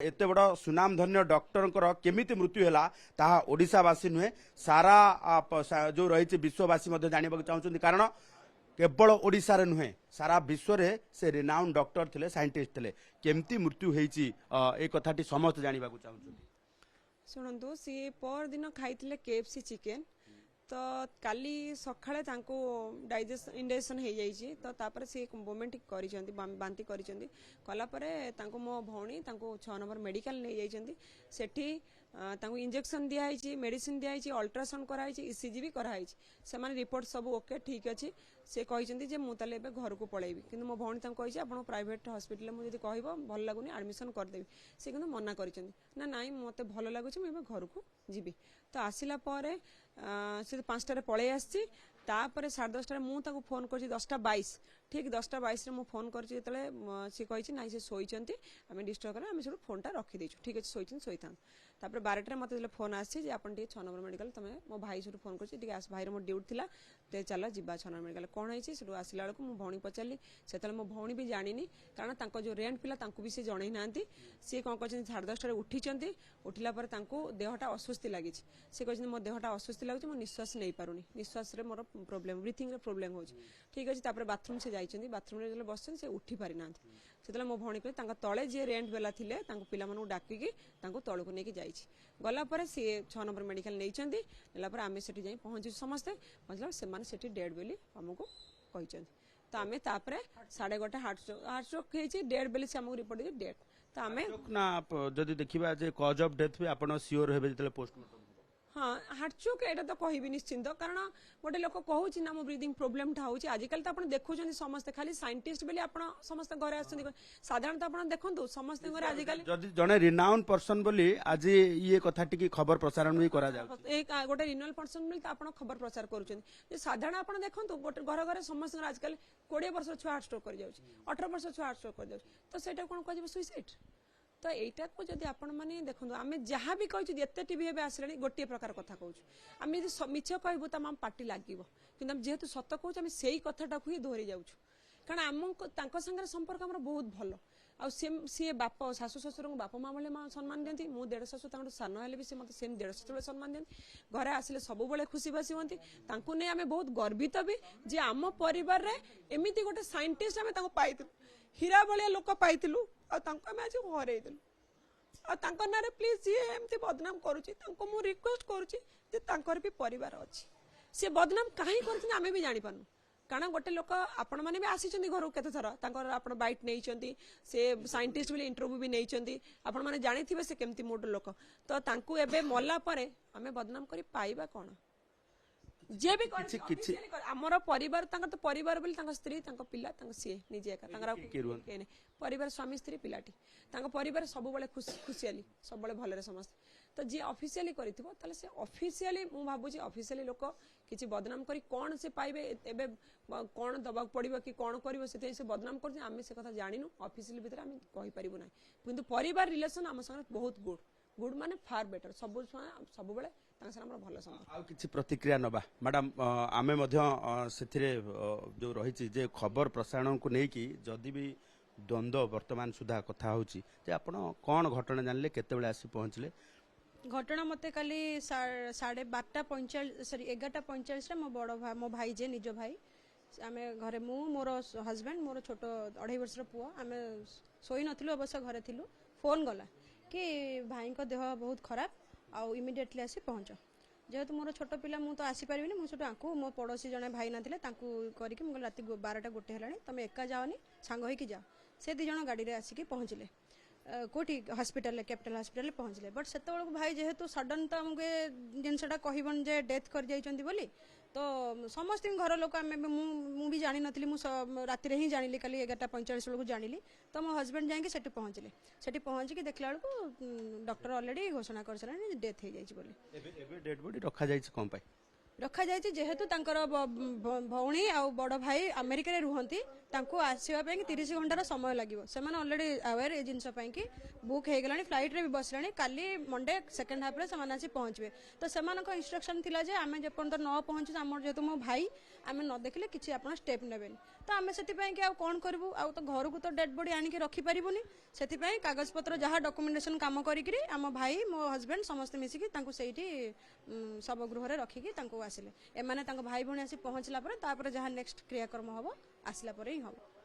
एते बड़ सुनाम धन्य डॉक्टर केमिति मृत्यु है ताहा ओडिशावासी नुहे सारा जो रही विश्ववासी जानवा चाहते कारण केवल ओडिशा नुहे सारा विश्व रे से रिनाउंड डॉक्टर थिले साइंटिस्ट थिले केमिति मृत्यु होईची ए कथाटी समस्त जानवा चाहते शुणु सी पर दिन खाई केएफसी चिकेन तो काली सकाळे तांको इंडाइजेशन हो जाइए तो तापर सी वोमिट करी बांती कला मो भौणी 6 नंबर मेडिकल नहीं जाइए सेठी इंजेक्शन दिखाई मेडिसिन दिखाई अल्ट्रासाउंड कराई ईसीजी भी कराई से रिपोर्ट सब ओके ठीक अच्छे से कहते मुझे घर को पलैबी कि मो भौणी कही आप प्राइवेट हॉस्पिटल मुझे कह भल लगुनि एडमिशन करदेवी सी कि मना कर ना मत भल लगुच मुझे घर को जीवी तो आसला से 5टार पलि आसी 10:30 मुझे फोन कर 10:22 ठीक 10:22 मुझे फोन कर सी कही ना सी शोचती आम डिस्टर्ब करें आम सब फोनटा रखीदे ठीक अच्छे शोचते शोता तापर 12टार मत फोन आसी आप 6 नंबर मेडिकल तुम मो भाई सब फोन कर भाई मो ड्यूटी थी तो चल जा 6 नंबर मेडिकल कौन है से आसला बेलू मो भौणी पचारि से मो भौणी भी जानी कारण जो रेंट पिला भी सी जन ना सी कौन कर 10:30 उठी उठिला देहटा अस्वस्थ लगी सी कहते मो देहटा अस्वस्थ लगे मो निश्वास नहीं पारुनी निश्वास मोर प्रोब्लेम ब्रीथिंग प्रोब्लेम हो ठीक अच्छे तापर बाथरूम से जाइए बाथरूम में बस से उठी पारि ना से मो भौणी कहे तले जी रेंट बेला थे पिला डाकिकी तौक को लेकिन गलापर सी 6 नंबर मेडिकल नहीं आम से जा पहुँचु समस्ते पहुँचला से डेड बोली आमको कहते तो आम तापर 11:30 हार्ट स्ट्रोक होती डेड बोली से आमको रिपोर्ट दी डेड तो आम ना जदि देखा कज ऑफ डेथ भी आप सियोर हे पोस्टमार्टम हाँ हार्टचोक यहाँ तो कह निश्चिंत कारण गोटे लोक कहूँ ना मो ब्रीदिंग प्रोब्लेम हूँ आजिकल तो आप देखुं समस्ते खाली साइंटिस्ट बोली आप समस्त घर आधारणतः आप देखो समस्त आजिकल जड़े रिनाउंड पर्सन बोली आज ये कथा टी खबर प्रसारण भी करा गोटे रिनाउंड पर्सन बोली आप खबर प्रचार करुँच साधारण आप देखो गोटे घर घर समस्त आजिकल 20 वर्ष छुआ हार्ट स्ट्रोक कर 18 वर्ष छुआ हार्ट स्ट्रोक कर तो सेटा कौन कह सुइसाइड तो यहीटा को जब आपण मैंने देखो आम जहाँ भी कहूँ जिते टीवी आसला गोटे प्रकार कथा कहूँ आम मिछ कहबू तो आम पार्टी लगे कि जेहेतु सत कहूँ आम से कथाटा ही दोहरी जाऊँ कारण आम सागर संपर्क आम बहुत भल आ सी बाप शाशु शशुर बाप माँ भाई सम्मान दिखती मु देढ़ शाशु सान हेल्ले भी मत सेम देढ़ शाशु सम्मान दिखती घरे आसिले सब खुशी बासी हमें नहीं आम बहुत गर्वित भी जे आम परिवार रे एमती गोटे साइंटिस्ट आम पाइलु हीरा भाया लोक पाइलु आज हरइलु ना प्लीज जी एमती बदनाम करुच्ची रिक्वेस्ट करुच्ची भी परिवार अच्छी सी बदनाम कहीं कर भी जापारू कारण गोटे लोक आपण मैंने भी आसी घर को केते थर आप बैट नहीं से साइंटिस्ट भी इंटरव्यू भी नहीं आपण मैंने जानी से केमती मोड लोक तो एबे मल्ला परे आमे बदनाम करी पाइबा कौन जे भी आमर परिवार तो परिवार बोली स्त्री पिला सी निजे परिवार स्वामी स्त्री पिलाटी परिवार सब खुशियाली सब भल समस्त तो जी ऑफिशियली करी से ऑफिशियली मु भाबुची ऑफिशियली लोक किसी बदनाम करी कौन से पाइबे एबे कौन दबा पड़ो कि कौन कर से बदनाम कर आम से कथा जानिनु ऑफिशियली भितर आम कहि परिबु ना किंतु परिवार रिलेशन आम संगे बहुत गुड गुड माने फार बेटर सब बेले भल किसी प्रतिक्रिया नबा मैडम आमे जो रही जे खबर प्रसारण को लेकिन जदि भी द्वंद्व वर्तमान सुधा कथा होची आपण कौन घटना जानले केते आसी पहुँचले घटना मत काली 12:45 सॉरी 11:45 मो बड़ भाई मो भाई जे निज भाई आम घरे मु मोर हजबैंड मोर छोट 2.5 वर्षर पुआ आम शोई नथिलु अवश्य घरे थिलु फोन गला कि भाई को देह बहुत खराब आउ इमिडिएटली आसी पहुँच जेहेतु मोर छोट पिला मुझे तो आसीपारि मुझे आंकु मो पड़ोसी जड़े भाई ना करके रात 12टा 1 है तुम एका जाओनी सांग होइकी जाओ से 2 जण गाड़ी आसिक पहुँचले कोठी हॉस्पिटल कैपिटल हॉस्पिटल पहुँचले बट से भाई जेहेतु सडन तो आमको जिनसा कहबन जे डेथ कर जाइछंती बोली तो समस्त घर लोक आम भी जानी नी राति ही जानी कल 11:45 बेलू जानी तो मो हजबैंड जाकि पहुँचले से पहुँचिकी देखला बेलू डॉक्टर ऑलरेडी घोषणा कर सारे डेथ हो जाए डेड बॉडी रखा जाए रखा जाए जेहेतु भौणी आ बड़ भाई अमेरिका रे रुहंती आसवाई 30 घंटार समय लगे से ऑलरेडी अवेयर ए जिनस कि बुक हो गला फ्लाइट रे भी बसला काली मंडे सेकेंड हाफ रे से आसी पहुँचे तो से इंस्ट्रक्शन थिला जे आमे जेपर्यंत न पहुँचु आम जेहेतु मो भाई आम न देखले किसी आप स्टेप नेबेनि तो आम से कौन करूँ आउ तो घर को तो डेड बॉडी आनिक रखिपारूनी से कागज पत्र जहाँ डॉक्यूमेंटेशन काम करी आम भाई मो हस्बैंड समस्ते मिसिकी शव गृह रखिकी आसिले एमाने भाई भौणी आसी पहुँचला जहाँ नेक्स्ट क्रियाकर्म हम आसला ही हम।